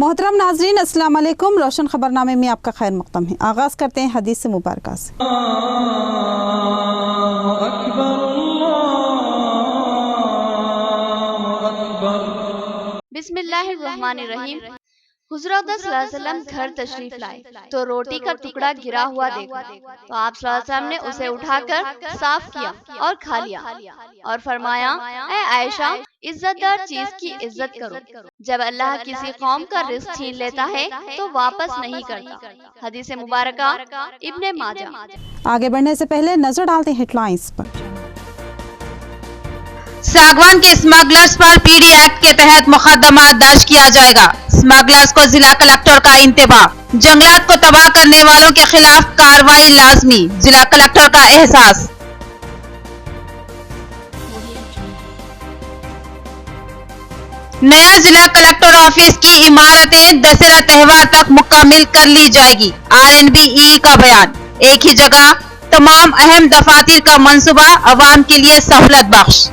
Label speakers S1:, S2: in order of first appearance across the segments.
S1: मोहतरम नाजरीन, अस्सलाम वालेकुम। रोशन खबरनामे में आपका खैर मक़दम है। आगाज़ करते हैं हदीस से मुबारक से।
S2: बिस्मिल्लाहिर्रहमानिर्रहीम। हुज़ूर सल्लल्लाहु अलैहि वसल्लम घर तशरीफ लाए तो रोटी का टुकड़ा गिरा हुआ देखा तो आप सल्लल्लाहु अलैहि वसल्लम ने उसे उठाकर साफ किया और खा लिया और फरमाया, ऐ आयशा, इज्जतदार चीज की इज्जत करो। जब अल्लाह किसी कौम का रिज़्क़ छीन लेता है तो वापस नहीं करता। हदीस मुबारका इब्ने माजा।
S1: आगे बढ़ने से पहले नजर डालते हैं हेडलाइंस पर।
S3: सागवान के स्मगलर्स पर पीडी एक्ट के तहत मुकदमा दर्ज किया जाएगा। स्मगलर्स को जिला कलेक्टर का इंतबाह। जंगलात को तबाह करने वालों के खिलाफ कार्रवाई लाजमी, जिला कलेक्टर का एहसास। नया जिला कलेक्टर ऑफिस की इमारतें दशहरा त्योहार तक मुकम्मल कर ली जाएगी। RNBE का बयान। एक ही जगह तमाम अहम दफातर का मंसूबा अवाम के लिए सहूलत बख्श।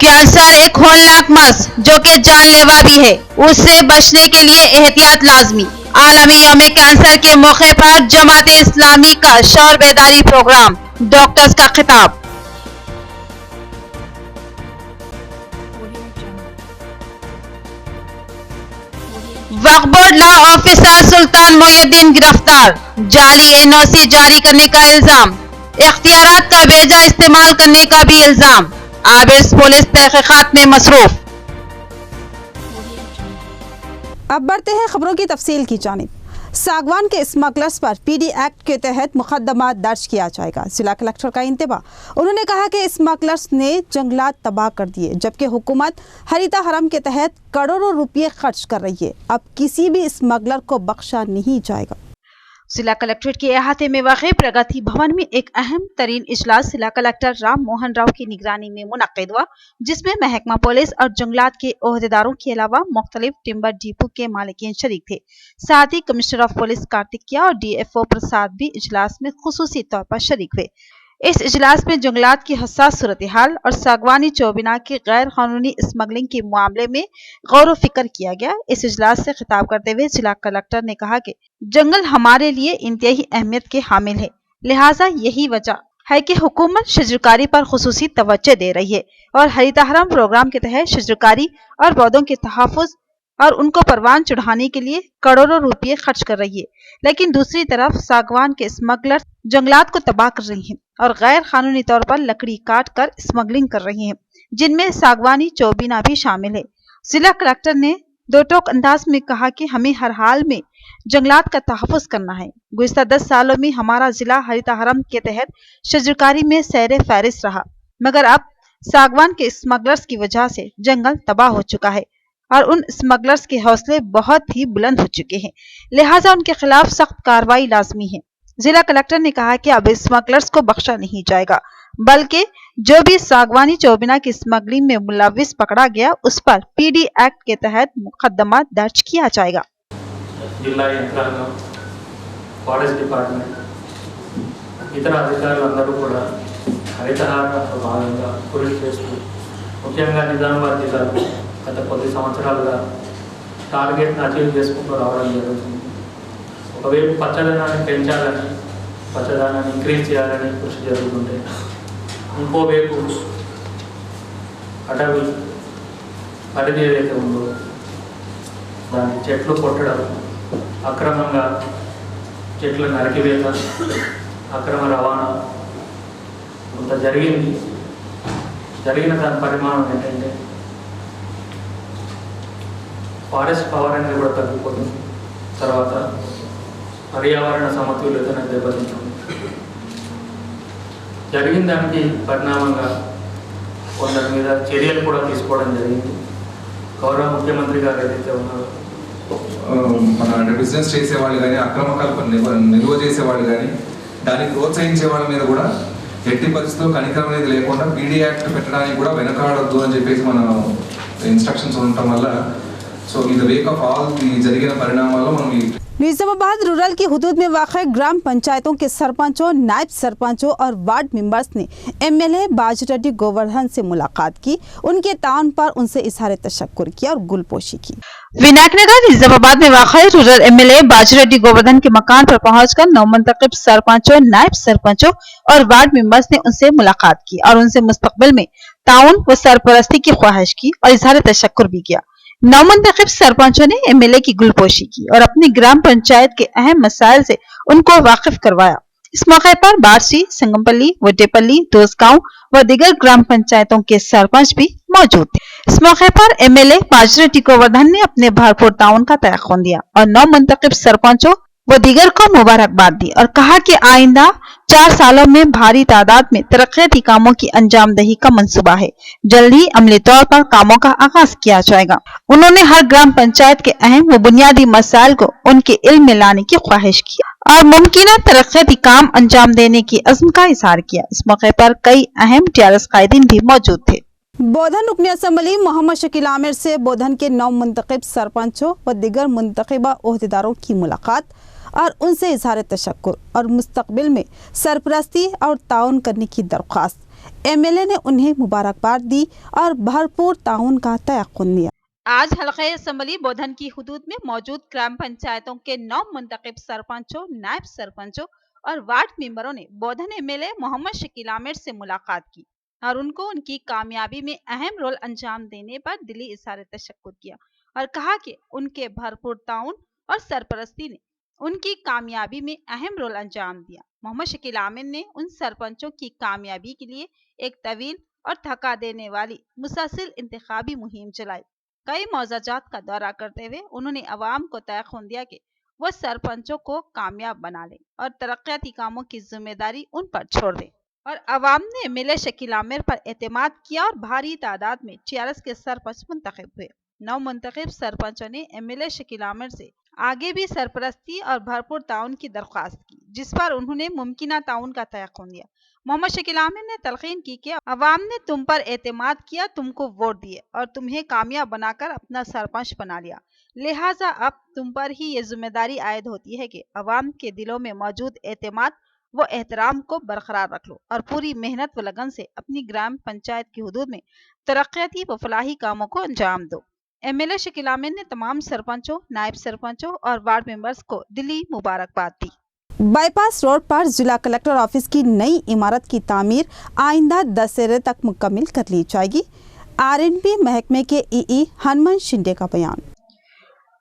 S3: कैंसर एक होलनाक मर्ज जो कि जानलेवा भी है, उससे बचने के लिए एहतियात लाजमी। आलमी यौम कैंसर के मौके पर जमात इस्लामी का शौर बेदारी प्रोग्राम। डॉक्टर्स का खिताब। वक्फ बोर्ड लॉ ऑफिसर सुल्तान मोहिउद्दीन गिरफ्तार। जाली NOC जारी करने का इल्जाम। इख्तियारात का बेजा इस्तेमाल करने का भी इल्जाम। आबिस पुलिस तहकीकात में मसरूफ।
S1: अब बढ़ते हैं खबरों की तफसील की जानिब। सागवान के स्मगलर्स पर पीडी एक्ट के तहत मुकदमा दर्ज किया जाएगा। जिला कलेक्टर का इंतबाह। उन्होंने कहा कि स्मगलर्स ने जंगलात तबाह कर दिए, जबकि हुकूमत हरिता हरम के तहत करोड़ों रुपये खर्च कर रही है। अब किसी भी स्मगलर को बख्शा नहीं जाएगा।
S3: जिला कलेक्ट्रेट के अहाते में वाक़ई प्रगति भवन में एक अहम तरीन इजलास जिला कलेक्टर राम मोहन राव की निगरानी में मुनक्किद हुआ, जिसमें महकमा पुलिस और जंगलात के ओहदेदारों के अलावा मुख्तलिफ टिम्बर डिपो के मालिकीन शरीक थे। साथ ही कमिश्नर ऑफ पुलिस कार्तिकिया और DFO प्रसाद भी इजलास में खुसूसी तौर पर शरीक हुए। इस इजलास में जंगलात की हसास सूरत हाल और सागवानी चौबिना की गैर कानूनी स्मगलिंग के मामले में गौर फिक्र किया गया। इस इजलास से खिताब करते हुए जिला कलेक्टर ने कहा कि जंगल हमारे लिए इंतहाई अहमियत के हामिल है, लिहाजा यही वजह है कि हुकूमत शजरकारी पर खुसूसी तवज्जो दे रही है और हरिता हरम प्रोग्राम के तहत शजरकारी और पौधों के तहफ़्फ़ुज़ और उनको परवान चढ़ाने के लिए करोड़ों रुपये खर्च कर रही है। लेकिन दूसरी तरफ सागवान के स्मगलर जंगलात को तबाह कर रही हैं और गैर कानूनी तौर पर लकड़ी काट कर स्मगलिंग कर रही हैं, जिनमें सागवानी चौबिना भी शामिल है। जिला कलेक्टर ने दो टोक अंदाज में कहा कि हमें हर हाल में जंगलात का तहफ़्फ़ुज़ करना है। गुज़िश्ता 10 सालों में हमारा जिला हरिता हरम के तहत शजरकारी में सैर फहरिस्त रहा, मगर अब सागवान के स्मगलर्स की वजह से जंगल तबाह हो चुका है और उन स्मगलर्स के हौसले बहुत ही बुलंद हो चुके हैं, लिहाजा उनके खिलाफ सख्त कार्रवाई लाजमी है। जिला कलेक्टर ने कहा कि अब स्मगलर्स को बख्शा नहीं जाएगा, बल्कि जो भी सागवानी चौबिना की स्मगलिंग में मुलविस पकड़ा गया उस पर पीडी एक्ट के तहत मुकदमा दर्ज किया जाएगा।
S4: जिला యంత్రాంగం, ఫారెస్ట్ డిపార్ట్మెంట్, ఇతర అధికారులందరూ కూడా హరితహారంలో భాగంగా కృషి చేస్తూ ముఖ్యంగా నిజామాబాద్ జిల్లాలో గత కొద్ది సంవత్సరాలుగా టార్గెట్ను అచీవ్ చేసుకుంటూ రావడం జరుగుతుంది. ఒకవైపు పచ్చదనాన్ని పెంచాలని, పచ్చదనాన్ని ఇంక్రీజ్ చేయాలని కృషి జరుగుతుంటే, ఇంకోవైపు అటవీ పరిధి ఏదైతే ఉందో దాన్ని చెట్లు కొట్టడం, అక్రమంగా చెట్ల నరికివేత, అక్రమ రవాణా కొంత జరిగింది. జరిగిన దాని పరిమాణం ఏంటంటే ఫారెస్ట్ పవర్ అనేది కూడా తగ్గిపోతుంది. తర్వాత పర్యావరణ సమతుల్యతను దెబ్బతింటుంది. జరిగిన దానికి పరిణామంగా కొందరి మీద చర్యలు కూడా తీసుకోవడం జరిగింది. గౌరవ ముఖ్యమంత్రి గారు ఏదైతే ఉన్నారో
S5: మన బిజినెస్ చేసేవాళ్ళు కానీ, అక్రమకాలు నిల్వ చేసేవాళ్ళు కానీ, దాన్ని ప్రోత్సహించే వాళ్ళ మీద కూడా ఎట్టి పరిస్థితుల్లో కనికరం అనేది లేకుండా పీడీ యాక్ట్ పెట్టడానికి కూడా వెనకాడొద్దు అని చెప్పేసి మన ఇన్స్ట్రక్షన్స్ ఉండటం వల్ల so in the Wake of all ఈ జరిగిన పరిణామాల్లో మనం
S1: निजामाबाद रूरल की हुदूद में वाक़ ग्राम पंचायतों के सरपंचों, नायब सरपंचों और वार्ड मेंबर्स ने एमएलए बाजिरेड्डी गोवर्धन से मुलाकात की, उनके ताउन पर उनसे इजहार तशक्कुर किया और गुलपोशी की।
S3: विनायक नगर निजामाबाद में वाक़ रूरल एमएलए बाजिरेड्डी गोवर्धन के मकान पर पहुंचकर नवमंतखब सरपंचों, नायब सरपंचों और वार्ड मेंबर्स ने उनसे मुलाकात की और उनसे मुस्तकबिल में ताउन व सरपरस्ती की ख्वाहिश की और इजहार तशक्कुर भी किया। नवमंतखब सरपंचों ने एमएलए की गुलपोशी की और अपनी ग्राम पंचायत के अहम मसाइल से उनको वाकिफ करवाया। इस मौके पर बारसी, संगमपल्ली, वड्डेपल्ली, दोसगांव व दीगर ग्राम पंचायतों के सरपंच भी मौजूद थे। इस मौके पर एमएलए बाजिरेड्डी गोवर्धन ने अपने भरपूर ताउन का तयक़ुन दिया और नवमंतखब सरपंचों व दीगर को मुबारकबाद दी और कहा कि आइंदा 4 सालों में भारी तादाद में तरक्याती कामों की अंजामदही का मंसूबा है। जल्द ही अमली तौर पर कामों का आगाज किया जाएगा। उन्होंने हर ग्राम पंचायत के अहम व बुनियादी मसाइल को उनके इल्म में लाने की ख्वाहिश की और मुमकिन तरक्याती काम अंजाम देने की अज़्म का इज़हार किया। इस मौके पर कई अहम टीआरएस कायदीन भी मौजूद थे।
S1: बोधन रुकनी असम्बली मोहम्मद शकील आमिर से बोधन के नवमंतखब सरपंचों व दीगर मुंतखबा ओहदेदारों की मुलाकात और उनसे इजहार तशक्कुर और मुस्तकबिल में सरपरस्ती और ताउन करने की दरख्वास्त। एमएलए ने उन्हें मुबारकबाद दी और भरपूर ताउन का तयक़ुन दिया।
S3: आज हल्क़े असम्बली बोधन की हुदूद में मौजूद ग्राम पंचायतों के नवमंतखब सरपंचों, नायब सरपंचों और वार्ड मेंबरों ने बोधन एमएलए मोहम्मद शकील आमिर से मुलाकात की और उनको उनकी कामयाबी में अहम रोल अंजाम देने पर दिली इजहार तशक्कुर किया और कहा कि उनके भरपूर ताउन और सरपरस्ती ने उनकी कामयाबी में अहम रोल अंजाम दिया। मोहम्मद शकील आमिर ने उन सरपंचों की कामयाबी के लिए एक तवील और थका देने वाली मुसलसल इंतखाबी मुहिम चलाई। कई मौज़ाजात का दौरा करते हुए उन्होंने अवाम को तयक़ुन दिया कि वह सरपंचों को कामयाब बना लें और तरक्याती कामों की जिम्मेदारी उन पर छोड़ दें और अवाम ने एमएलए शकील आमिर पर एतमाद किया और भारी तादाद में टीआरएस के सरपंच मुंतखब हुए। नवमंतखब सरपंचों ने एमएलए शकील आमिर से आगे भी सरपरस्ती और भरपूर ताउन की दरख्वास्त की, जिस पर उन्होंने मुमकिना ताउन का तयक़ुन दिया। मोहम्मद शकील आमिर ने तलकीन की कि अवाम ने तुम पर एतमाद किया, तुमको वोट दिए और तुम्हें कामयाब बनाकर अपना सरपंच बना लिया, लिहाजा अब तुम पर ही ये जिम्मेदारी आयद होती है कि अवाम के दिलों में मौजूद एतमाद व एहतराम को बरकरार रख लो और पूरी मेहनत व लगन से अपनी ग्राम पंचायत की हुदूद में तरक्याती व फलाही कामों को अंजाम दो। एमएलए शकील आमिर ने तमाम सरपंचों, नायब सरपंचों और वार्ड मेंबर्स को दिली मुबारकबाद दी।
S1: बाईपास रोड पर जिला कलेक्टर ऑफिस की नई इमारत की तामीर आइंदा दशहरे तक मुकम्मल कर ली जाएगी। आरएनबी महकमे के ईई हनुमान शिंदे का बयान।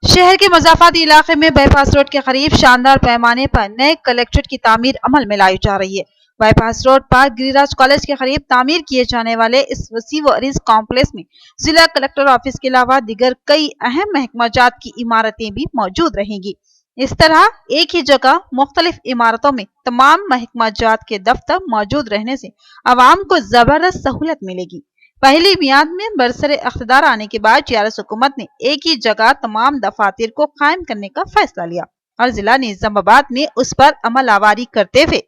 S3: शहर के मजाफाती इलाके में बाईपास रोड के करीब शानदार पैमाने पर नए कलेक्ट्रेट की तामीर अमल में लाई जा रही है। बाईपास रोड पर गिरिराज कॉलेज के करीब तामीर किए जाने वाले इस वसी व अरीज कॉम्प्लेक्स में जिला कलेक्टर ऑफिस के अलावा दीगर कई अहम महकमाजात की इमारतें भी मौजूद रहेंगी। इस तरह एक ही जगह मुख्तलिफ इमारतों में तमाम महकमाजात के दफ्तर मौजूद रहने से आवाम को जबरदस्त सहूलत मिलेगी। पहली मियाद में बरसरे इख्तिदार आने के बाद टीआरएस हुकूमत ने एक ही जगह तमाम दफातर को कायम करने का फैसला लिया और जिला निजामाबाद में उस पर अमल आवारी करते हुए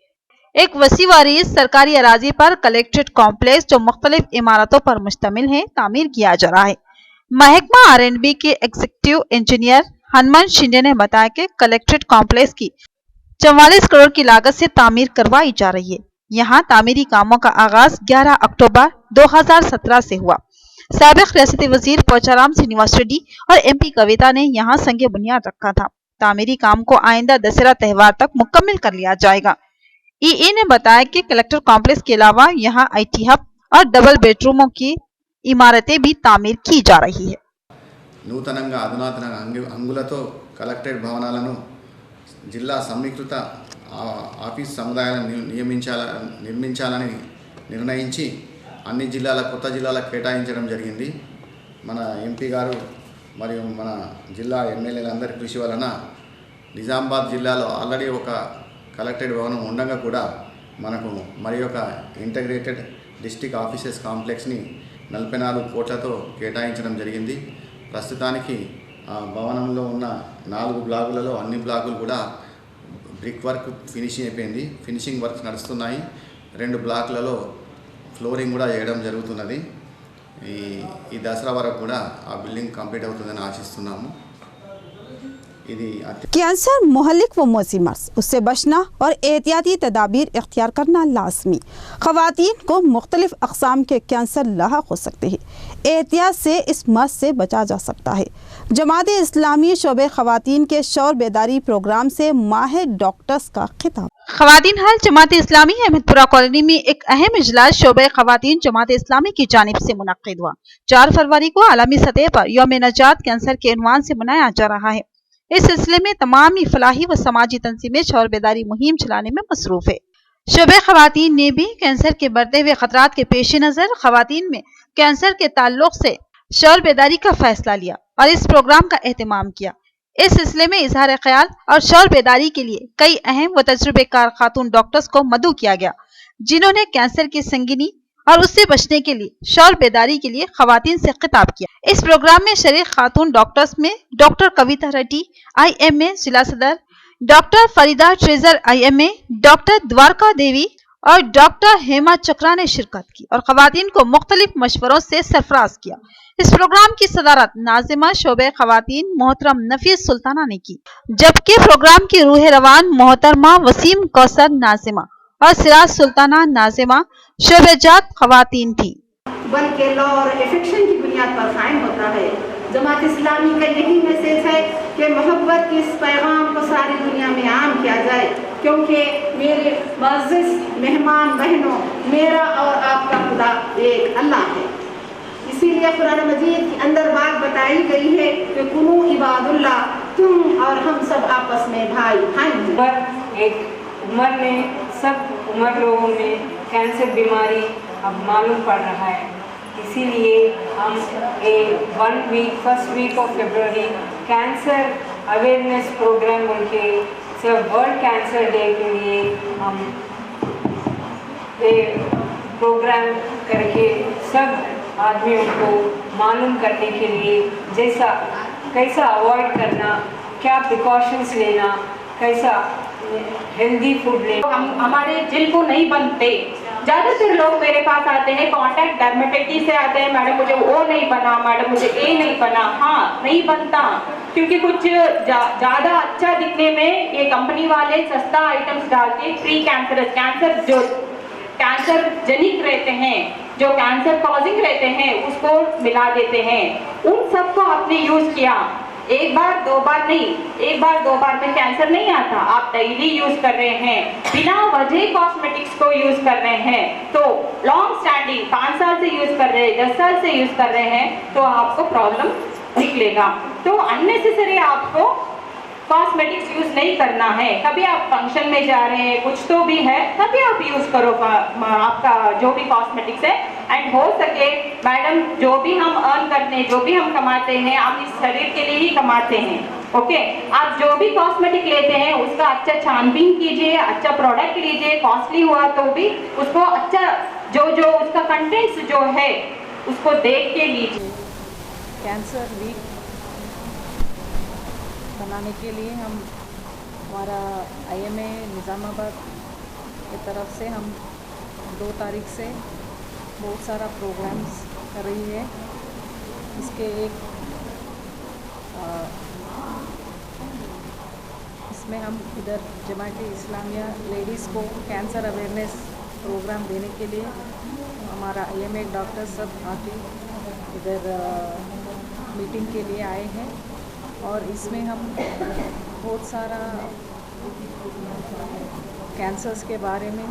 S3: एक वसी वारिस सरकारी अराजी पर कलेक्ट्रेट कॉम्प्लेक्स जो मुख्तलिफ इमारतों पर मुश्तमिल है तामीर किया जा रहा है। महकमा आरएनबी के एग्जीक्यूटिव इंजीनियर हनुमान शिंदे ने बताया कि कलेक्ट्रेट कॉम्प्लेक्स की 44 करोड़ की लागत से तामीर करवाई जा रही है। यहाँ तामीरी कामों का आगाज 11 अक्टूबर 2017 से हुआ। साबिक रियासती वजीर पोचाराम श्रीनिवास रेड्डी और एमपी कविता ने यहाँ संग बुनियाद रखा था। तामीरी काम को आइंदा दशहरा त्यौहार तक मुकम्मल कर लिया जाएगा। ईई ने बताया कि कलेक्टर कॉम्प्लेक्स के अलावा यहाँ आईटी हब और डबल बेडरूमों की इमारतें भी तामीर की जा रही है।
S6: నూతనంగా అధునాతన అంగులతో కలెక్టరేట్ భవనాలను జిల్లా సమీకృత ఆఫీస్ సముదాయాలను నిర్మించాలని నిర్ణయించి అన్ని జిల్లాల కొత్త జిల్లాలకు కేటాయించడం జరిగింది. మన ఎంపీ గారు మరియు మన జిల్లా ఎమ్మెల్యేలందరి కృషి వలన నిజామాబాద్ జిల్లాలో ఆల్రెడీ ఒక కలెక్టరేట్ భవనం ఉండగా కూడా మనకు మరి ఒక ఇంటిగ్రేటెడ్ డిస్ట్రిక్ట్ ఆఫీసెస్ కాంప్లెక్స్ని 44 కోట్లతో కేటాయించడం జరిగింది. ప్రస్తుతానికి భవనంలో ఉన్న 4 బ్లాకులలో అన్ని బ్లాకులు కూడా బ్రిక్ వర్క్ ఫినిషింగ్ అయిపోయింది. ఫినిషింగ్ వర్క్స్ నడుస్తున్నాయి. 2 బ్లాకులలో ఫ్లోరింగ్ కూడా చేయడం జరుగుతున్నది. ఈ దసరా వరకు కూడా ఆ బిల్డింగ్ కంప్లీట్ అవుతుందని ఆశిస్తున్నాము. ఇది
S1: कैंसर मुहल्लिक व मोसी मर्ज, उससे बचना और एहतियाती तदाबीर इख्तियार करना लाजमी। ख़वातीन को मुख्तलिफ अक़साम के कैंसर लाहक हो सकते हैं, एहतियात से इस मर्ज से बचा जा सकता है। जमात इस्लामी शोबे ख़वातीन के शौर बेदारी प्रोग्राम से माहिर डॉक्टर्स का खिताब।
S3: ख़वातीन हाल जमात इस्लामी अहमदपुरा कॉलोनी में एक अहम इजलास शोबे ख़वातीन जमात इस्लामी की जानिब से मुनक्किद हुआ। 4 फरवरी को आलमी सतह पर यौम नजात कैंसर के उन्वान से मनाया जा रहा है। इस सिलसिले में तमाम फलाही व समाजी तंजीमें शौर बेदारी मुहिम चलाने में मसरूफ है। शोबे ख़वातीन ने भी कैंसर के बढ़ते हुए खतरात के पेश नज़र ख़वातीन में कैंसर के ताल्लुक से शौर बेदारी का फैसला लिया और इस प्रोग्राम का एहतमाम किया। इस सिलसिले में इजहार ख्याल और शौर बेदारी के लिए कई अहम व तजुर्बेकार खातून डॉक्टर्स को मदऊ किया गया, जिन्होंने कैंसर की संगीनी और उससे बचने के लिए शौर बेदारी के लिए ख़वातीन से खिताब किया। इस प्रोग्राम में शरीक खातून डॉक्टर्स में डॉक्टर कविता रेड्डी IMA जिला सदर, doctor Farida treasurer IMA, doctor Dwarka Devi और डॉक्टर हेमा चक्रा ने शिरकत की और ख़वातीन को मुख्तलिफ मशवरों से सरफराज किया। इस प्रोग्राम की सदारत नाज़िमा शोबे ख़वातीन मोहतरम नफीस सुल्ताना ने की, जबकि प्रोग्राम की रूह रवान मोहतरमा वसीम कौसर नाज़िमा और सिराज सुल्ताना नाज़िमा शोबेजात ख़वातीन थी।
S7: बल्कि लॉ और एफेक्शन की बुनियाद पर कायम होता है। जमात इस्लामी का यही मैसेज है कि मोहब्बत के इस पैगाम को सारी दुनिया में आम किया जाए, क्योंकि मेरे मुअज़्ज़िज़ मेहमान बहनों, मेरा और आपका खुदा एक अल्लाह है। इसीलिए कुरान मजीद के अंदर बात बताई गई है कि कुनू इबादुल्लाह, तुम और हम सब आपस में भाई भाई हैं।
S8: एक उम्र में सब उम्र लोगों में कैंसर बीमारी अब मालूम पड़ रहा है, इसीलिए हम फर्स्ट वीक ऑफ फरवरी कैंसर अवेयरनेस प्रोग्राम बोल के सब वर्ल्ड कैंसर डे के लिए हम प्रोग्राम करके सब आदमियों को मालूम करने के लिए कैसा अवॉइड करना, क्या प्रिकॉशंस लेना, कैसा हेल्दी फूड लेना।
S7: हमारे जिल को नहीं बनते। ज़्यादातर लोग मेरे पास आते हैं कॉन्टैक्ट डर्मेटाइटिस से आते हैं, मैडम मुझे वो नहीं बना, मैडम मुझे ये नहीं बना। हाँ, नहीं बनता, क्योंकि कुछ ज़्यादा अच्छा दिखने में ये कंपनी वाले सस्ता आइटम्स डाल के प्री कैंसर जो कैंसर जनिक रहते हैं, जो कैंसर कॉजिंग रहते हैं, उसको मिला देते हैं। उन सबको आपने यूज़ किया, एक बार दो बार नहीं, एक बार दो बार में कैंसर नहीं आता। आप डेली यूज कर रहे हैं, बिना वजह कॉस्मेटिक्स को यूज कर रहे हैं, तो लॉन्ग स्टैंडिंग 5 साल से यूज कर रहे हैं, 10 साल से यूज कर रहे हैं, तो आपको प्रॉब्लम निकलेगा। तो अननेसेसरी आपको कॉस्मेटिक्स यूज नहीं करना है। कभी आप फंक्शन में जा रहे हैं, कुछ तो भी है, तभी आप यूज करो आपका जो भी कॉस्मेटिक्स है। एंड हो सके मैडम, जो भी हम अर्न करते हैं, जो भी हम कमाते हैं, हम इस शरीर के लिए ही कमाते हैं। ओके, आप जो भी कॉस्मेटिक लेते हैं उसका अच्छा छानबीन कीजिए, अच्छा प्रोडक्ट लीजिए, कॉस्टली हुआ तो भी उसको अच्छा जो उसका कंटेंट्स जो है उसको देख के लीजिए।
S9: कैंसर वीक बनाने के लिए हम हमारा IMA निज़ामाबाद की तरफ से हम 2 तारीख से बहुत सारा प्रोग्राम्स कर रही है। इसके इसमें हम इधर जमात इस्लामिया लेडीज़ को कैंसर अवेयरनेस प्रोग्राम देने के लिए हमारा IMA डॉक्टर सब आके इधर मीटिंग के लिए आए हैं, और इसमें हम बहुत सारा कैंसर्स के बारे में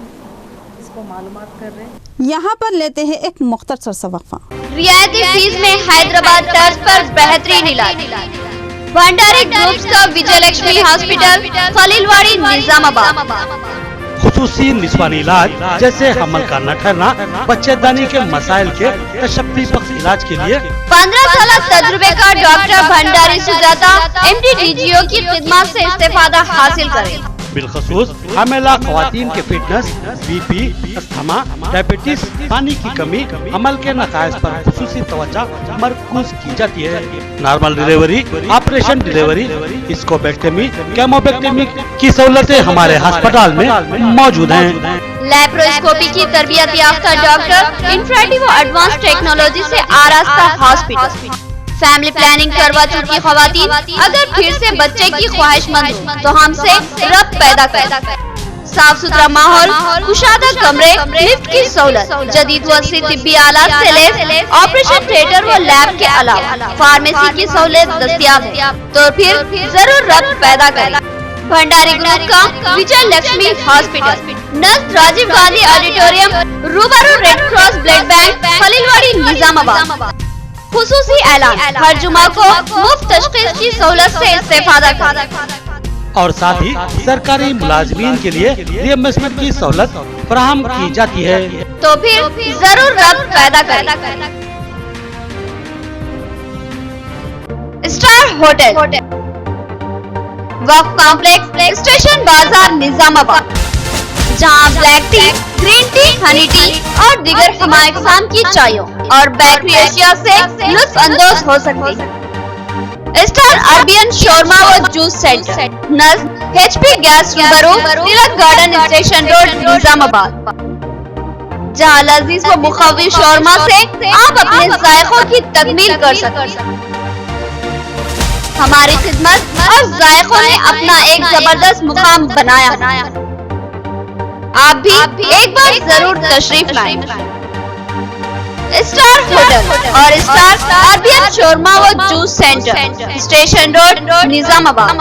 S9: इसको मालूमात कर रहे हैं।
S1: यहाँ पर लेते हैं एक मुख्तसर सा वक्फा।
S2: रियायती फीस में हैदराबाद तर्ज पर बेहतरीन इलाज। भंडारी ग्रुप्स का विजयलक्ष्मी हॉस्पिटल, खलीलवाड़ी, निजामाबाद।
S10: खुसूसी निस्वानी इलाज जैसे हमल का न ठहरना, बच्चेदानी के मसाइल के तशफ़्फ़ी बख्श इलाज के लिए
S2: 15 साल तजुर्बे का doctor Bhandari Sujata MD DGO की खिदमत से इस्तेफादा हासिल करें।
S10: बिलखसूस हमेला ख़वातीन के फिटनेस, BP, अस्थमा, डायबिटीज, पानी की कमी, अमल के नकायस पर खुसूसी तवज्जो मरकूज की जाती है। नॉर्मल डिलीवरी, ऑपरेशन डिलीवरी, स्कोपेक्टमी, केमोपेक्टमी की सहूलतें हमारे अस्पताल में मौजूद हैं।
S2: लैप्रोस्कोपी की तरबियत याफ्ता डॉक्टर इंफ्रारेड व एडवांस टेक्नोलॉजी से आरास्ता हॉस्पिटल। फैमिली प्लानिंग करवा चुकी खवातीन अगर फिर से बच्चे की ख्वाहिशमंद हो तो हमसे रब पैदा कर। साफ सुथरा माहौल, कुशादा कमरे, लिफ्ट की सहूलत, जदीद व असली तिब्बी आलात से लैस ऑपरेशन थिएटर व लैब के अलावा फार्मेसी की सहूलत दस्तियाब है, तो फिर जरूर रब पैदा करें। भंडारी ग्रुप का विजय लक्ष्मी हॉस्पिटल, नज़दीक राजीव गांधी ऑडिटोरियम, रूबरू red cross blood bank, Khaleelwadi Nizamabad. खुसूसी ऐलान, हर जुमा को मुफ्त तशखीस की सहूलत से इस्तेफादा करें
S10: और साथ ही सरकारी मुलाजमीन के लिए रिएम्बर्समेंट की सहूलत फराहम की जाती है,
S2: तो फिर जरूर रब पैदा करें। स्टार होटल, वक्फ कॉम्प्लेक्स, स्टेशन बाजार निजामाबाद, जहां black T, green tea, Honey T और दीगर हमारे इक़साम की चायों और बेकरी अशिया से लुत्फ अंदोज हो सकते हैं। स्टार अरबियन शोरमा व जूस सेंटर, नज़दीक HP गैस रूबरू तिलक गार्डन स्टेशन रोड निजामाबाद, जहां लजीज व मुखवी शोरमा से आप अपने जायकों की तकमील कर सकते हैं। हमारी खिदमत और जायकों ने अपना एक जबरदस्त मुकाम बनाया। आप भी एक बार जरूर तशरीफ लाएं। स्टार होटल और स्टार अरबियन शोरमा व juice centre, station road Nizamabad.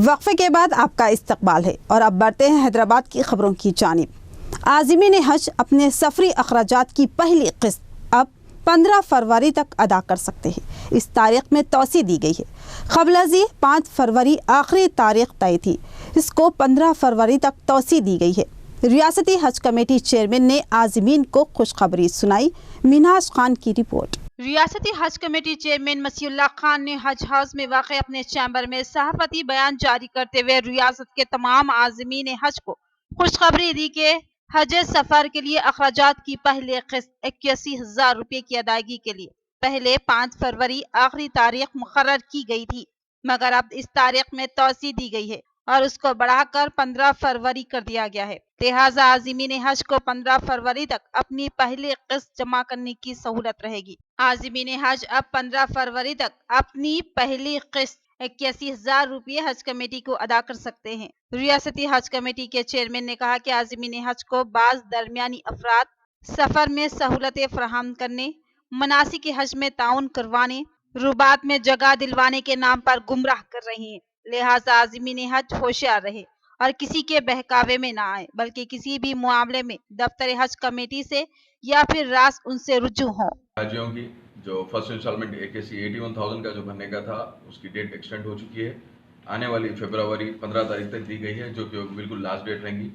S1: वक्फे के बाद आपका इस्तकबाल है और अब बढ़ते हैं हैदराबाद की खबरों की जानिब। आज़मीन हज अपने सफरी अखराजात की पहली किस्त अब 15 फरवरी तक अदा कर सकते हैं। इस तारीख में तोसी दी गई है। क़ब्ल 5 फरवरी आखिरी तारीख तय थी, इसको 15 फरवरी तक तोसी दी गई है। रियासती हज कमेटी चेयरमैन ने आज़मीन को खुशखबरी सुनाई। मिनहाज खान की रिपोर्ट।
S3: रियासती हज कमेटी चेयरमैन मसीउल्लाह खान ने हज हाउस में वाक़े अपने चैम्बर में सहाफ़ती बयान जारी करते हुए रियासत के तमाम आज़मीन हज को खुशखबरी दी कि हज सफर के लिए अखराजात की पहली किस्त 81,000 रुपये की अदायगी के लिए पहले 5 फरवरी आखिरी तारीख मुकर्रर की गई थी, मगर अब इस तारीख में तोसी दी गई है और उसको बढ़ाकर 15 फरवरी कर दिया गया है। लिहाजा आज़मीन हज को 15 फरवरी तक अपनी पहली किस्त जमा करने की सहूलत रहेगी। आज़मीन हज अब 15 फरवरी तक अपनी पहली किस्त 81,000 रुपये हज कमेटी को अदा कर सकते हैं। रियासती हज कमेटी के चेयरमैन ने कहा कि आज़मीन हज को बाज़ दरमियानी अफराद सफर में सहूलतें फराहम करने, मनासिक हज में ताउन करवाने, रुबात में जगह दिलवाने के नाम पर गुमराह कर रही हैं। लिहाजा आज़मीन हज होशियार रहे और किसी के बहकावे में ना आए, बल्कि किसी भी मामले में दफ्तर हज कमेटी से या फिर रास उनसे रुजू हो।
S11: हाजियों की जो फर्स्ट इंस्टॉलमेंट 81,000 का जो भरने का था, उसकी डेट एक्सटेंड हो चुकी है। आने वाली फरवरी 15 तारीख तक दी गई है, जो कि बिल्कुल लास्ट डेट रहेंगी।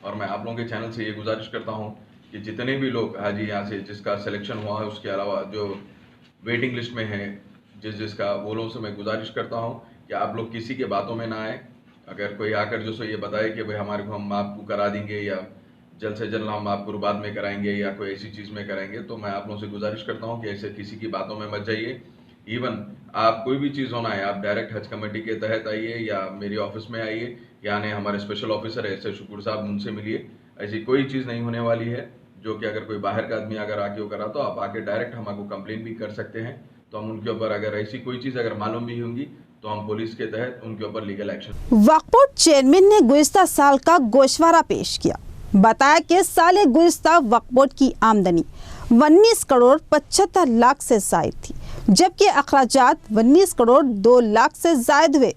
S11: और मैं आप लोगों के चैनल से ये गुजारिश करता हूँ कि जितने भी लोग हाजी यहाँ से जिसका सिलेक्शन हुआ है, उसके अलावा जो वेटिंग लिस्ट में है जिसका, वो लोगों से मैं गुजारिश करता हूँ कि आप लोग किसी के बातों में ना आए। अगर कोई आकर जो सो ये बताए कि भाई हमारे को हम आपको करा देंगे या जल्द से जल्द हम आपको रुबात में कराएंगे या कोई ऐसी चीज़ में कराएंगे, तो मैं आप लोगों से गुजारिश करता हूँ कि ऐसे किसी की बातों में मत जाइए। इवन आप कोई भी चीज़ होना है, आप डायरेक्ट हज कमेटी के तहत आइए या मेरी ऑफिस में आइए, यानी हमारे स्पेशल ऑफिसर है ऐसे शुक्र साहब, उनसे मिलिए। ऐसी कोई चीज़ नहीं होने वाली है जो कि अगर कोई बाहर का आदमी अगर आके वो करा तो आप आके डायरेक्ट हमको कंप्लेन भी कर सकते हैं। तो हम उनके ऊपर अगर ऐसी कोई चीज़ अगर मालूम भी होंगी तो हम पुलिस के तहत उनके ऊपर लीगल एक्शन।
S1: वक्फ बोर्ड चेयरमैन ने गुज़िश्ता साल का गोशवारा पेश किया। बताया कि साल गुज़िश्ता वक्फ बोर्ड की आमदनी 19 करोड़ 75 लाख से जायद थी, जबकि अखराजात 19 करोड़ 2 लाख से जायद हुए,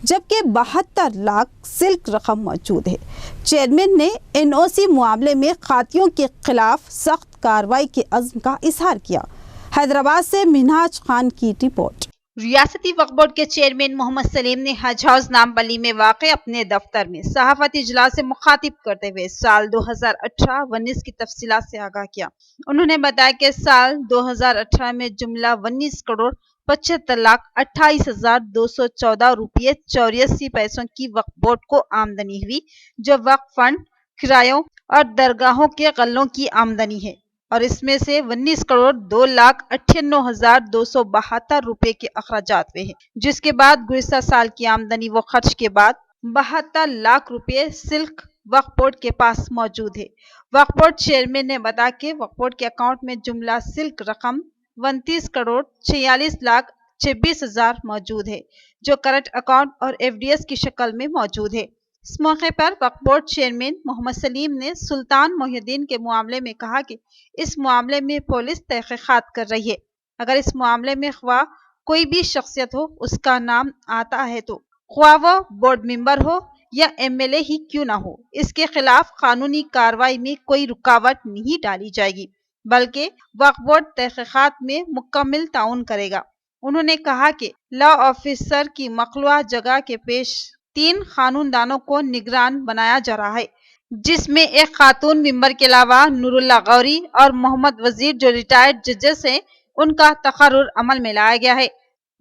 S1: जबकि 72 लाख सिल्क रकम मौजूद है। चेयरमैन ने NOC मामले में खातियों के खिलाफ सख्त कार्रवाई के अज़्म का इजहार किया। हैदराबाद से मिनहाज खान की रिपोर्ट।
S3: रियासती वक्फ बोर्ड के चेयरमैन मोहम्मद सलीम ने हज हाउस नामबली में वाक़े अपने दफ्तर में सहाफ़ती इजलास से मुखातिब करते हुए साल 2018-19 की तफसीलात से आगाह किया। उन्होंने बताया कि साल 2018 में जुमला 19 करोड़ 75 लाख 28,214 रुपये 84 पैसों की वक्फ बोर्ड को आमदनी हुई, जो वक्फ फंड, किरायों और दरगाहों के गल्लों की आमदनी है, और इसमें से 19 करोड़ 2 लाख 98,272 रुपये के अखराजात हुए हैं, जिसके बाद गुज़िश्ता साल की आमदनी व खर्च के बाद 72 लाख रुपये सिल्क वक्फ बोर्ड के पास मौजूद है। वक्फ बोर्ड चेयरमैन ने बताया कि वक्फ बोर्ड के अकाउंट में जुमला सिल्क रकम 29 करोड़ 46 लाख 26,000 मौजूद है, जो करंट अकाउंट और एफडीएस की शक्ल में मौजूद है। इस मौके पर वक्फ बोर्ड चेयरमैन मोहम्मद सलीम ने सुल्तान मोहिउद्दीन के मामले में कहा कि इस मामले में पुलिस तहकीकात कर रही है। अगर इस मामले में ख्वाह कोई भी शख्सियत हो, उसका नाम आता है तो ख्वाह वो बोर्ड मेंबर हो या एमएलए ही क्यों ना हो, इसके खिलाफ कानूनी कार्रवाई में कोई रुकावट नहीं डाली जाएगी, बल्कि वक्फ बोर्ड तहकीकात में मुकम्मल ताउन करेगा। उन्होंने कहा कि लॉ ऑफिसर की मखलूआ जगह के पेश 3 कानूनदानों को निगरान बनाया जा रहा है, जिसमें एक खातून मेंबर के अलावा नूरुल्लाह गौरी और मोहम्मद वजीर जो रिटायर्ड जजेस हैं, उनका तकर्रुर अमल में लाया गया है।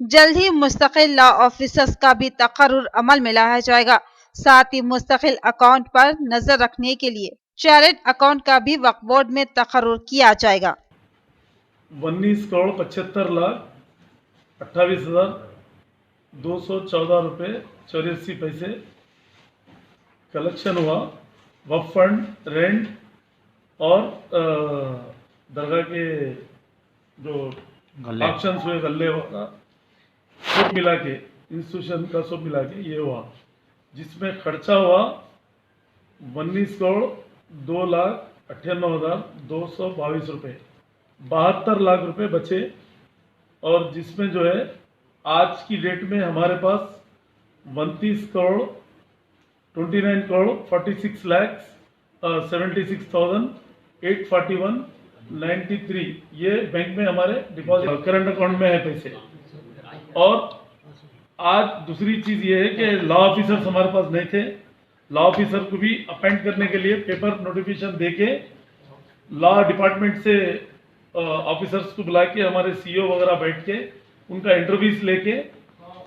S3: जल्द ही मुस्तकिल लॉ ऑफिसर्स का भी तकर्रुर अमल में लाया जाएगा। साथ ही मुस्तकिल अकाउंट पर नजर रखने के लिए चार्टर्ड अकाउंट का भी वक्फ बोर्ड में तकर्रुर किया जाएगा।
S12: 19 करोड़ 75 लाख 28,214 रुपये 84 पैसे कलेक्शन हुआ। वक्फ फंड, रेंट और दरगाह के जो ऑप्शंस हुए गल्ले होगा, सब मिला के इंस्टीट्यूशन का सब मिला के ये हुआ, जिसमें खर्चा हुआ 19 करोड़ 2,98,222 रुपये। 72 लाख रुपए बचे, और जिसमें जो है आज की डेट में हमारे पास 29 करोड़ 29 करोड़ 46 लाख 76,841.93 ये बैंक में हमारे डिपॉजिट करंट अकाउंट में है पैसे। और आज दूसरी चीज़ ये है कि लॉ ऑफिसर्स हमारे पास नहीं थे। लॉ ऑफिसर को भी अपॉइंट करने के लिए पेपर नोटिफिकेशन देके लॉ डिपार्टमेंट से ऑफिसर्स को बुला के हमारे सीईओ वगैरह बैठ के उनका इंटरव्यूज लेके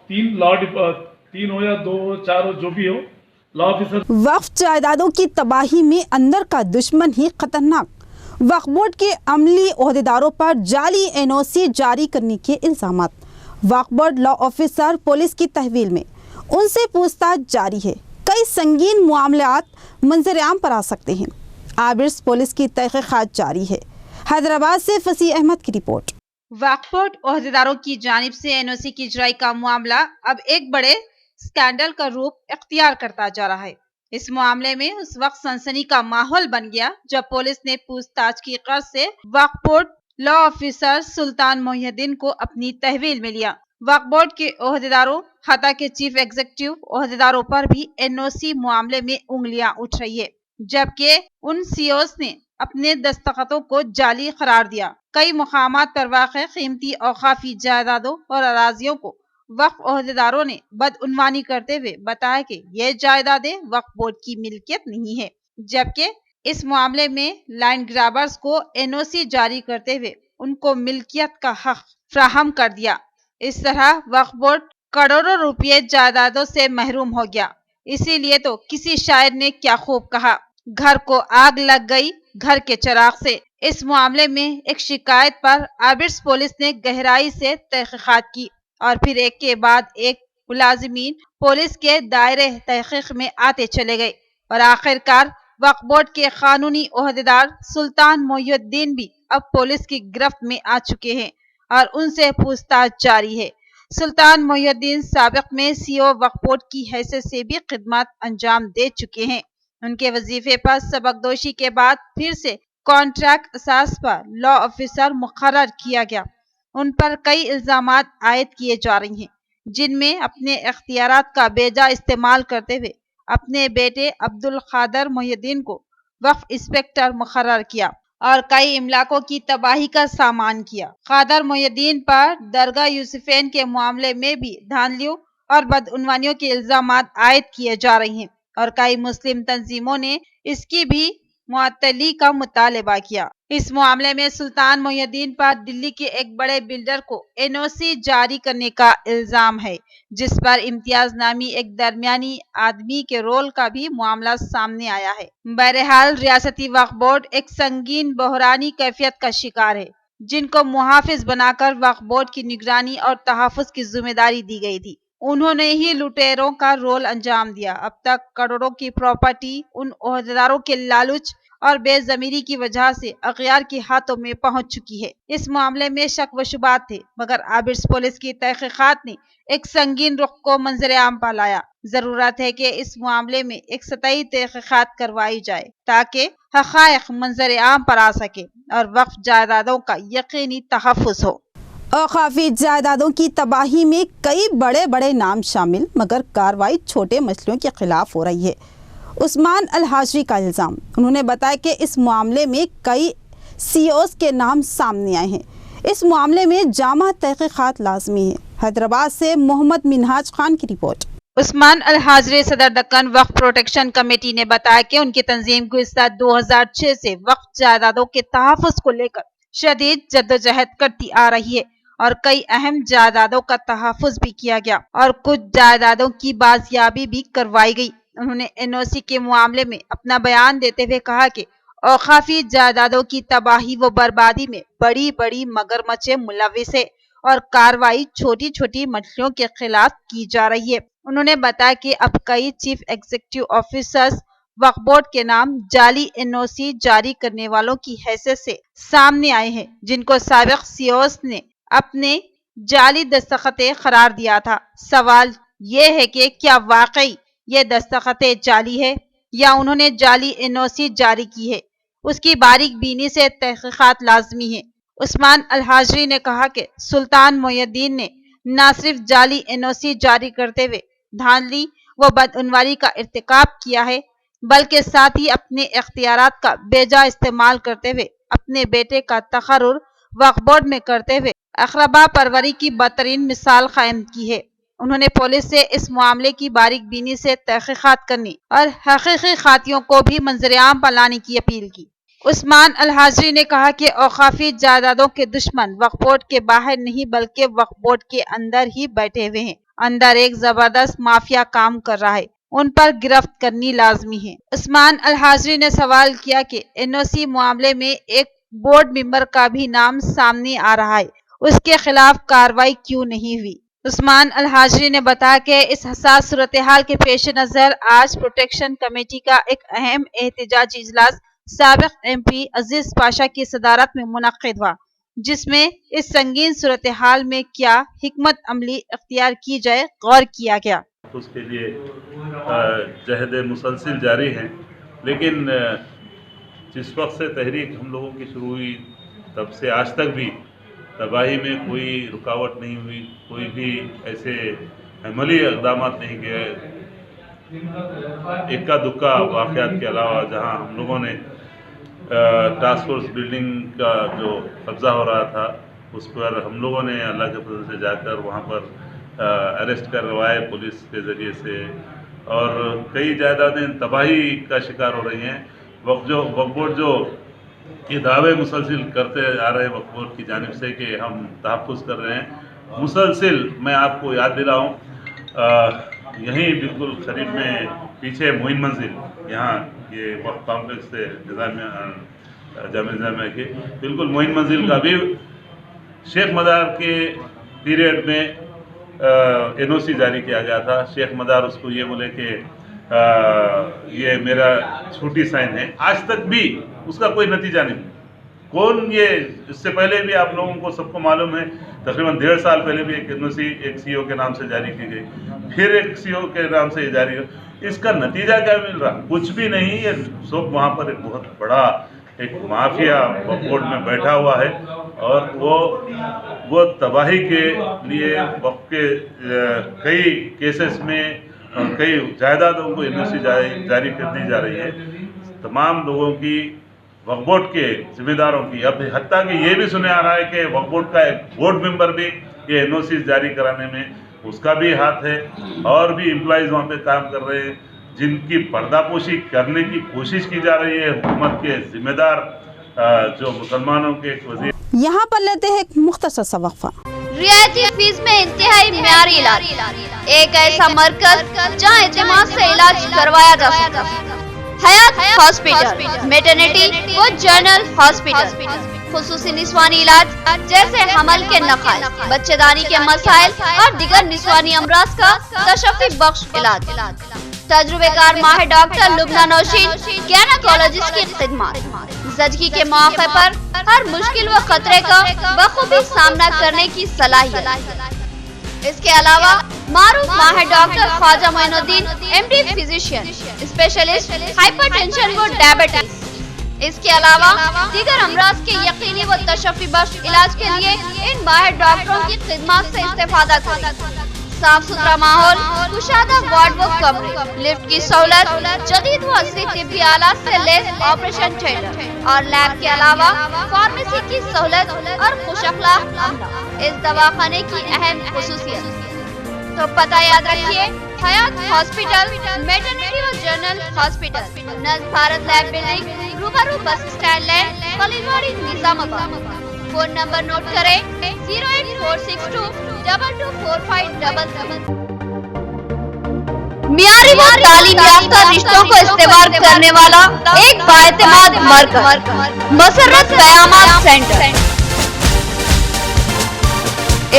S12: 3 हो या 2 हो 4 हो जो भी हो लॉ ऑफिसर।
S1: वक्फ जायदादों की तबाही में अंदर का दुश्मन ही खतरनाक। वक्फ बोर्ड के अमली ओहदेदारों पर जाली एनओसी जारी करने के इल्जामात। वक्फ बोर्ड लॉ ऑफिसर पुलिस की तहवील में, उनसे पूछताछ जारी है। कई संगीन मामलात मंजर-ए-आम पर आ सकते हैं। आबिर्स पुलिस की तहकीकात जारी है। हैदराबाद से फसीह अहमद की रिपोर्ट।
S3: वक्फ बोर्ड ओहदेदारों की जानिब से एनओसी की इजराई का मामला अब एक बड़े स्कैंडल का रूप इख्तियार करता जा रहा है। इस मामले में उस वक्त सनसनी का माहौल बन गया जब पुलिस ने पूछताछ की गर्ज से वक्फ बोर्ड लॉ ऑफिसर सुल्तान मोहिउद्दीन को अपनी तहवील में लिया। वक्फ बोर्ड के ओहदेदारों, खाता के चीफ एग्जीक्यूटिव ओहदेदारों पर भी एनओसी मामले में उंगलियां उठ रही है, जबकि उन सीओस ने अपने दस्तखतों को जाली करार दिया। कई मुकामात पर वाक़े कीमती औकाफी जायदादों और अराजियों को वक्फ ओहदेदारों ने बदउनवानी करते हुए बताया कि ये जायदादें वक्फ बोर्ड की मिल्कियत नहीं है, जबकि इस मामले में लाइन ग्राबर्स को एनओसी जारी करते हुए उनको मिल्कियत का हक फ्राहम कर दिया। इस तरह वक्फ बोर्ड करोड़ों रुपये जायदादों से महरूम हो गया। इसीलिए तो किसी शायर ने क्या खूब कहा, घर को आग लग गई घर के चिराग से। इस मामले में एक शिकायत पर आबिर्स पुलिस ने गहराई से तहकीकात की और फिर एक के बाद एक मुलाजिमीन पुलिस के दायरे तहकीक में आते चले गए और आखिरकार वक्फ बोर्ड के कानूनी ओहदेदार सुल्तान मोहिउद्दीन भी अब पुलिस की गिरफ्त में आ चुके हैं और उनसे पूछताछ जारी है। सुल्तान मोहिउद्दीन साबिक में सीओ वक्फ बोर्ड की हैसियत से भी खिदमत अंजाम दे चुके हैं। उनके वजीफे पर सबकदोशी के बाद फिर से कॉन्ट्रैक्ट असास पर लॉ ऑफिसर मुकर्रर किया गया। उन पर कई इल्जामात आयद किए जा रहे हैं, जिनमें अपने इख्तियारात का बेजा इस्तेमाल करते हुए अपने बेटे अब्दुल खादर मोहिउद्दीन को वक्फ इंस्पेक्टर मुकर्रर किया और कई इमलाकों की तबाही का सामान किया। खादर मोहिउद्दीन पर दरगाह यूसुफैन के मामले में भी धांधलियों और बदउनवानियों के इल्जामात आयद किए जा रहे हैं और कई मुस्लिम तंजीमों ने इसकी भी मुअत्तली का मुतालबा किया। इस मामले में सुल्तान मोहिउद्दीन पर दिल्ली के एक बड़े बिल्डर को एनओसी जारी करने का इल्जाम है, जिस पर इम्तियाज नामी एक दरमियानी आदमी के रोल का भी मामला सामने आया है। बहरहाल रियासती वक्फ बोर्ड एक संगीन बहरानी कैफियत का शिकार है, जिनको मुहाफिज बनाकर वक्फ बोर्ड की निगरानी और तहफ़्फ़ुज़ की जिम्मेदारी दी गई थी। उन्होंने ही लुटेरों का रोल अंजाम दिया। अब तक करोड़ों की प्रॉपर्टी उन ओहदेदारों के लालच और बेज़मीरी की वजह से अगयार के हाथों में पहुंच चुकी है। इस मामले में शक व शुबात थे, मगर आबिर्स पुलिस की तहकीकात ने एक संगीन रुख को मंजर आम पर लाया। जरूरत है कि इस मामले में एक सतही तहकीकात करवाई जाए ताकि हक़ाइक़ मंजर आम पर आ सके और वक्फ जायदादों का यकीनी तहफ़्फ़ुज़ हो।
S1: औक़ाफ़ी जायदादों की तबाही में कई बड़े बड़े नाम शामिल, मगर कार्रवाई छोटे मसलों के खिलाफ हो रही है। उस्मान अल हाजरी का इल्ज़ाम, उन्होंने बताया कि इस मामले में कई CEOs के नाम सामने आए हैं। इस मामले में जामा तहक़ीक़ात लाज़मी है। हैदराबाद से मोहम्मद मिनहाज खान की रिपोर्ट।
S3: उस्मान अल हाजरी सदर दक्कन वक्फ प्रोटेक्शन कमेटी ने बताया कि उनकी तंजीम गुज़िश्ता 2006 से वक्फ जायदादों के तहफ़्फ़ुज़ को लेकर शदीद जद्दोजहद करती आ रही है और कई अहम जायदादों का तहफ़्फ़ुज़ भी किया गया और कुछ जायदादों की बाजियाबी भी करवाई गई। उन्होंने NOC के मामले में अपना बयान देते हुए कहा कि औक़ाफ़ी जायदादों की तबाही व बर्बादी में बड़ी बड़ी मगरमच्छें मुलविस है और कार्रवाई छोटी छोटी मछलियों के खिलाफ की जा रही है। उन्होंने बताया कि अब कई चीफ एग्जीक्यूटिव ऑफिसर्स वक्फ बोर्ड के नाम जाली NOC जारी करने वालों की हैसियत से सामने आए हैं, जिनको साबिक़ CEOs ने अपने जाली दस्तखतें करार दिया था। सवाल ये है कि क्या वाकई ये दस्तखतें जाली है या उन्होंने जाली NOC जारी की है, उसकी बारीक बीनी से तहक़ीक़ात लाज़मी है। उस्मान अल हाजरी ने कहा कि सुल्तान मोइनुद्दीन ने न सिर्फ जाली NOC जारी करते हुए धांधली व बदअनवारी का इर्तिकाब किया है, बल्कि साथ ही अपने इख्तियारात का बेजा इस्तेमाल करते हुए अपने बेटे का तक़र्रुर वक्फ बोर्ड में करते हुए अक़रबा परवरी की बदतरीन मिसाल कायम की है। उन्होंने पुलिस से इस मामले की बारीक बीनी से तहक़ीक़ात करने और हकीकी खातियों को भी मंजर-ए-आम पर लाने की अपील की। उस्मान अल हाजरी ने कहा कि औक़ाफ़ी जायदादों के दुश्मन वक्फ बोर्ड के बाहर नहीं बल्कि वक्फ बोर्ड के अंदर ही बैठे हुए हैं। अंदर एक जबरदस्त माफिया काम कर रहा है, उन पर गिरफ्त करनी लाजमी है। उस्मान अल हाजरी ने सवाल किया कि NOC मामले में एक बोर्ड मेंबर का भी नाम सामने आ रहा है, उसके खिलाफ कार्रवाई क्यों नहीं हुई। उस्मान अल हाजरी ने बताया कि इस हसास सूरत हाल के पेश नज़र आज प्रोटेक्शन कमेटी का एक अहम एहतजाजी इजलास साबिक़ MP अजीज पाशा की सदारत में मुनक़्क़िद हुआ, जिसमें इस संगीन सूरत हाल में क्या हिकमत अमली इख्तियार की जाए गौर किया गया।
S13: उसके लिए जहद मुसलसिल जारी है, लेकिन जिस वक्त से तहरीक हम लोगों की शुरू हुई तब से आज तक भी तबाही में कोई रुकावट नहीं हुई, कोई भी ऐसे अमली इक़दाम नहीं किए। इक्का दुक्का वाक़यात के अलावा जहां हम लोगों ने टास्क फोर्स बिल्डिंग का जो कब्ज़ा हो रहा था उस पर हम लोगों ने अल्लाह के फजल से जाकर वहां पर अरेस्ट करवाए पुलिस के ज़रिए से, और कई जायदादें तबाही का शिकार हो रही हैं। वक्फ बोर्ड जो ये दावे मुसलसिल करते आ रहे हैं वक्फ बोर्ड की जानिब से कि हम तहफ़्फ़ुज़ कर रहे हैं, मुसलसिल मैं आपको याद दिलाऊं, यहीं बिल्कुल करीब में पीछे मोइन मंजिल, यहाँ ये वक्फ कॉम्प्लेक्स से जामिया के बिल्कुल मोइन मंजिल का भी शेख मदार के पीरियड में NOC जारी किया गया था। शेख मदार उसको ये बोले कि ये मेरा छोटी साइन है, आज तक भी उसका कोई नतीजा नहीं। कौन ये, इससे पहले भी आप लोगों को सबको मालूम है तकरीबन 1.5 साल पहले भी एक NOC एक CEO के नाम से जारी की गई, फिर एक CEO के नाम से जारी हो, इसका नतीजा क्या मिल रहा? कुछ भी नहीं। ये सब वहाँ पर एक बहुत बड़ा एक माफिया वक्फ बोर्ड में बैठा हुआ है और वो तबाही के लिए वक्फ के कई केसेस में कई जायदादों को NOC जारी कर दी जा रही है। तमाम लोगों की वक्फ बोर्ड के जिम्मेदारों की, अब हत्ता कि ये भी सुने आ रहा है कि वक्फ बोर्ड का एक बोर्ड मेंबर भी ये NOC जारी कराने में उसका भी हाथ है, और भी एम्प्लॉइज वहाँ पे काम कर रहे हैं जिनकी पर्दापोशी करने की कोशिश की जा रही है। हुकूमत के जिम्मेदार जो मुसलमानों के वजीर।
S1: यहाँ पर लेते हैं एक मुख्तसर सा वक्फा।
S2: रियायती फीस में इंतहाई मियारी इलाज, एक ऐसा मरकज जहाँ एतमाद से इलाज करवाया जा सकता है। हयात हॉस्पिटल, मैटरनिटी व जनरल हॉस्पिटल, खुसूसी निस्वानी इलाज जैसे हमल के नखाल, बच्चेदानी के मसाइल और दिगर निस्वानी अमराज का तशफ़ी बख्श इलाज। तजुर्बेकार माहिर डॉक्टर लुबना नौशीन गैनाकोलॉजिस्ट की खिदमत, ज़चगी के मौके पर हर मुश्किल व खतरे का बखूबी सामना करने की सलाहियत। इसके अलावा मारूफ माहिर doctor Khwaja Moinuddin MD physician specialist hypertension व डायबिटीज। इसके अलावा दीगर अमराज के यकीनी व तशफ़ी बख्श इलाज के लिए इन माहिर डॉक्टरों की खिदमत से इस्तेफादा करें। साफ सुथरा माहौल, कुशादा वार्ड व कमरे, लिफ्ट की सहूलत, जदीद व असली तिब्बी आलात से लैस ऑपरेशन थिएटर और लैब के अलावा फार्मेसी की सहूलत और खुश अखलाक अमला इस दवाखाने की अहम खुसूसियत। तो पता याद रखिए, हयात हॉस्पिटल, मैटरनिटी और जनरल हॉस्पिटल, नज़ भारत लैब बिल्डिंग, रूबरू bus stand land, Khaleelwadi, Nizamabad. Phone number note करें 08462224577। मियारी व तालीम याफ्ता रिश्तों को इस्तेमाल करने वाला एक बाएतमाद मरकज, मसर्रत क़यामत centre,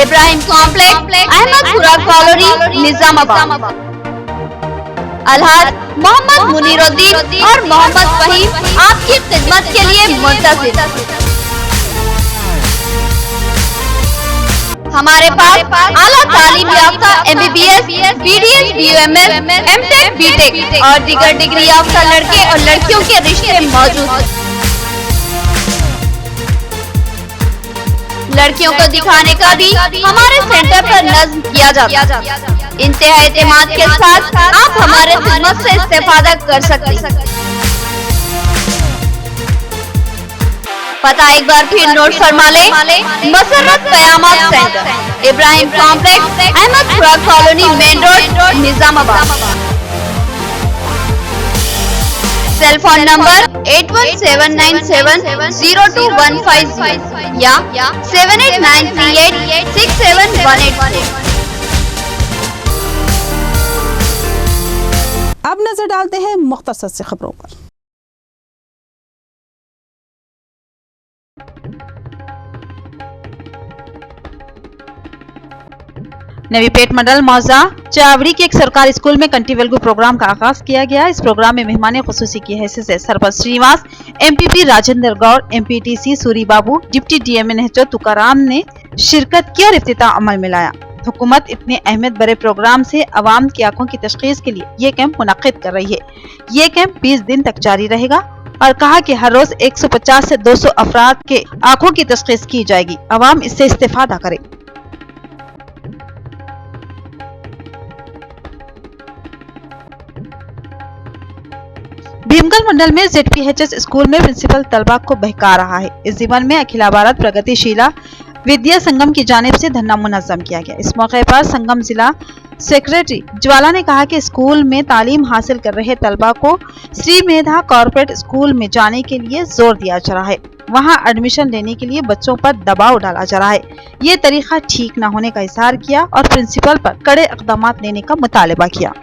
S2: Ibrahim complex, Ahmedpura colony, Nizamabad. Alhaj Mohammed Muneeruddin और मोहम्मद फहीम आपकी खिदमत के लिए मुंतज़िर। हमारे पास आला तालीम याफ्ता MBBS, BDS, BUMS, MTech, BTech और दीगर डिग्री याफ्ता लड़के और लड़कियों के रिश्ते मौजूद हैं। लड़कियों को दिखाने का भी हमारे सेंटर पर नज़्म किया जाता है। इंतहा एतमाद के साथ आप हमारे खिदमत से इस्तेफादा कर सकते हैं। पता एक बार फिर नोट फरमा ले, मसर्रत क़यामत centre, Ibrahim complex, Ahmedpura colony, main road, Nizamabad. Cell phone number 8179702150 या 7893867181।
S1: अब नजर डालते हैं मुख्तसर से खबरों पर।
S3: नवी पेट मंडल मौजा चावड़ी के एक सरकारी स्कूल में कंटी वेलगू प्रोग्राम का आगाज किया गया। इस प्रोग्राम में मेहमान खुसूसी की हैसियत से सरपंच श्रीनिवास, MPP राजेंद्र गौड़, MPTC सूरी बाबू, डिप्टी DMN नेहचो तुकाराम ने शिरकत की और इफ्तिताह अमल में लाया। हुकूमत इतने अहमियत बड़े प्रोग्राम से अवाम की आंखों की तशखीस के लिए ये कैंप मुनक्किद कर रही है। ये कैंप 20 दिन तक जारी रहेगा और कहा कि हर रोज 150 से 200 अफराद के आंखों की तशखीस की जाएगी। अवाम इससे इस्तेफादा करे। भीमगल मंडल में ZPHS स्कूल में प्रिंसिपल तलबा को बहका रहा है। इस जीवन में अखिला भारत प्रगतिशीला विद्या संगम की जानिब से धरना मुनज़्ज़म किया गया। इस मौके पर संगम जिला सेक्रेटरी ज्वाला ने कहा कि स्कूल में तालीम हासिल कर रहे तलबा को श्री मेधा कॉर्पोरेट स्कूल में जाने के लिए जोर दिया जा रहा है। वहां एडमिशन लेने के लिए बच्चों पर दबाव डाला जा रहा है। ये तरीका ठीक न होने का इज़हार किया और प्रिंसिपल पर कड़े इक़दाम लेने का मुतालबा किया।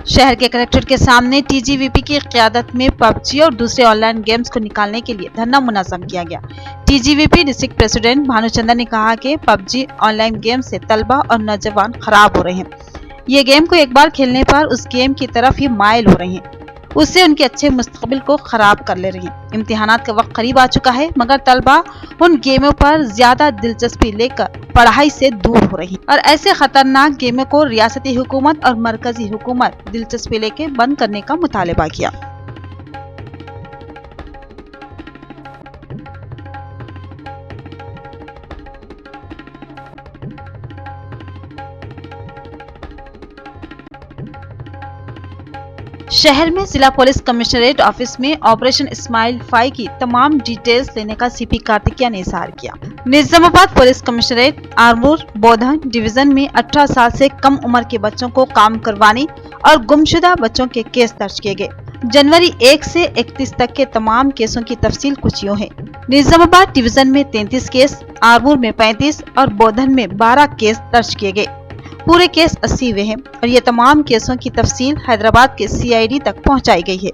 S3: शहर के कलेक्ट्रेट के सामने TGVP की क़यादत में PUBG और दूसरे ऑनलाइन गेम्स को निकालने के लिए धरना मुनज़्ज़म किया गया। TGVP डिस्ट्रिक्ट प्रेसिडेंट भानुचंदर ने कहा कि PUBG ऑनलाइन गेम से तलबा और नौजवान खराब हो रहे हैं। ये गेम को एक बार खेलने पर उस गेम की तरफ ही माइल हो रहे हैं, उससे उनके अच्छे मुस्तकबिल को खराब कर ले रही हैं। इम्तिहानात का वक्त करीब आ चुका है, मगर तलबा उन गेमों पर ज्यादा दिलचस्पी लेकर पढ़ाई से दूर हो रही और ऐसे खतरनाक गेमों को रियासती हुकूमत और मरकजी हुकूमत दिलचस्पी लेके बंद करने का मुतालबा किया। शहर में जिला पुलिस कमिश्नरेट ऑफिस में ऑपरेशन स्माइल 5 की तमाम डिटेल्स लेने का CP कार्तिकिया ने इज़हार किया। निजामाबाद पुलिस कमिश्नरेट आरमूर बोधन डिवीजन में 18 साल से कम उम्र के बच्चों को काम करवाने और गुमशुदा बच्चों के केस दर्ज किए गए। जनवरी 1 से 31 तक के तमाम केसों की तफसील कुछ यूं है। निजामाबाद डिवीजन में 33 केस, आरमूर में 35 और बोधन में 12 केस दर्ज किए गए। पूरे केस 80 हुए हैं और ये तमाम केसों की तफसील हैदराबाद के CID तक पहुंचाई गई है।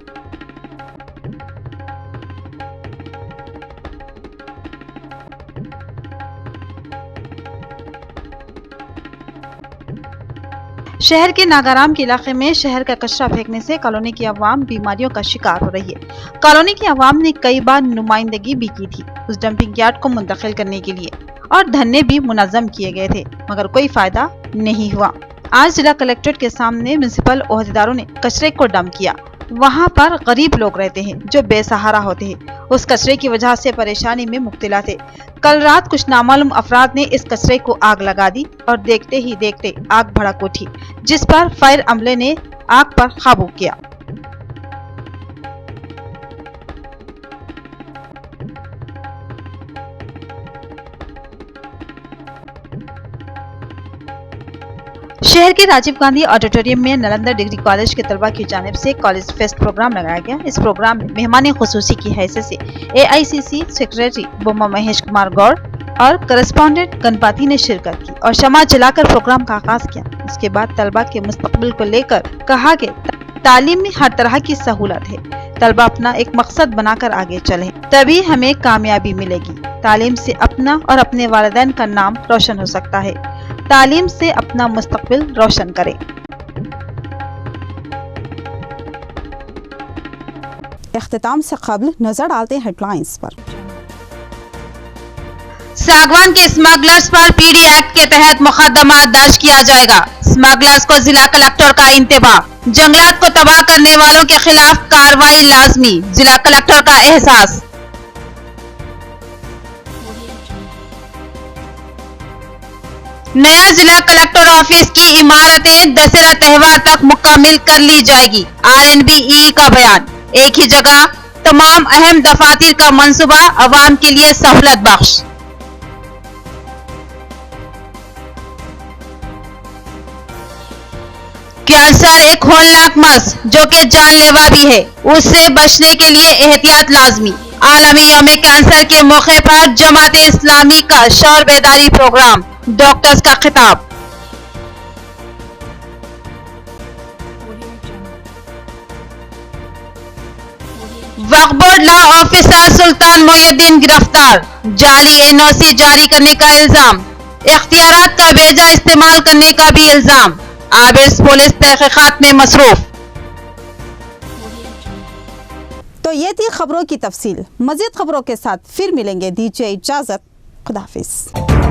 S3: शहर के नागाराम के इलाके में शहर का कचरा फेंकने से कॉलोनी की आवाम बीमारियों का शिकार हो रही है। कॉलोनी की आवाम ने कई बार नुमाइंदगी भी की थी उस डंपिंग यार्ड को मुंतकिल करने के लिए और धरने भी मुनज़्ज़म किए गए थे, मगर कोई फायदा नहीं हुआ। आज जिला कलेक्ट्रेट के सामने म्युनिसिपल ओहदेदारों ने कचरे को डंप किया। वहाँ पर गरीब लोग रहते हैं जो बेसहारा होते हैं, उस कचरे की वजह से परेशानी में मुब्तला थे। कल रात कुछ नामालूम अफराद ने इस कचरे को आग लगा दी और देखते ही देखते आग भड़क उठी, जिस पर फायर अमले ने आग पर काबू किया। शहर के राजीव गांधी ऑडिटोरियम में नालंदा डिग्री कॉलेज के तलबा की जानिब से कॉलेज फेस्ट प्रोग्राम लगाया गया। इस प्रोग्राम में मेहमान खुसूसी की हैसियत से AICC सेक्रेटरी बोमा महेश कुमार गौड़ और करस्पॉन्डेंट गणपति ने शिरकत की और शमा जलाकर प्रोग्राम का आगाज किया। इसके बाद तलबा के मुस्तकबिल को लेकर कहा कि तालीम में हर तरह की सहूलत है, तलबा अपना एक मकसद बनाकर आगे चले, तभी हमें कामयाबी मिलेगी। तालीम से अपना और अपने वालिदैन का नाम रोशन हो सकता है। तालीम से अपना मुस्तकबिल रोशन करें।
S1: इख्तिताम से कबल नजर डालते हैं हेडलाइंस पर।
S3: सागवान के स्मगलर्स पर PD एक्ट के तहत मुकदमा दर्ज किया जाएगा। स्मगलर्स को जिला कलेक्टर का इंतबाह। जंगलात को तबाह करने वालों के खिलाफ कार्रवाई लाजमी, जिला कलेक्टर का एहसास। नया जिला कलेक्टर ऑफिस की इमारतें दशहरा त्योहार तक मुकम्मल कर ली जाएगी। RNBE का बयान। एक ही जगह तमाम अहम दफातर का मंसूबा अवाम के लिए सहूलत बख्श। कैंसर एक होलनाक मर्ज जो कि जानलेवा भी है, उससे बचने के लिए एहतियात लाजमी। आलमी यौम कैंसर के मौके पर जमात इस्लामी का शौर बेदारी प्रोग्राम। डॉक्टर्स का खिताब। वक्फ बोर्ड लॉ ऑफिसर सुल्तान मोहिउद्दीन गिरफ्तार। जाली NOC जारी करने का इल्जाम। इख्तियारात का बेजा इस्तेमाल करने का भी इल्जाम। आबिस पुलिस तहकीकात में मसरूफ।
S1: तो ये थी खबरों की तफसील। मजीद खबरों के साथ फिर मिलेंगे। दीजिए इजाजत। खुदा हाफिज।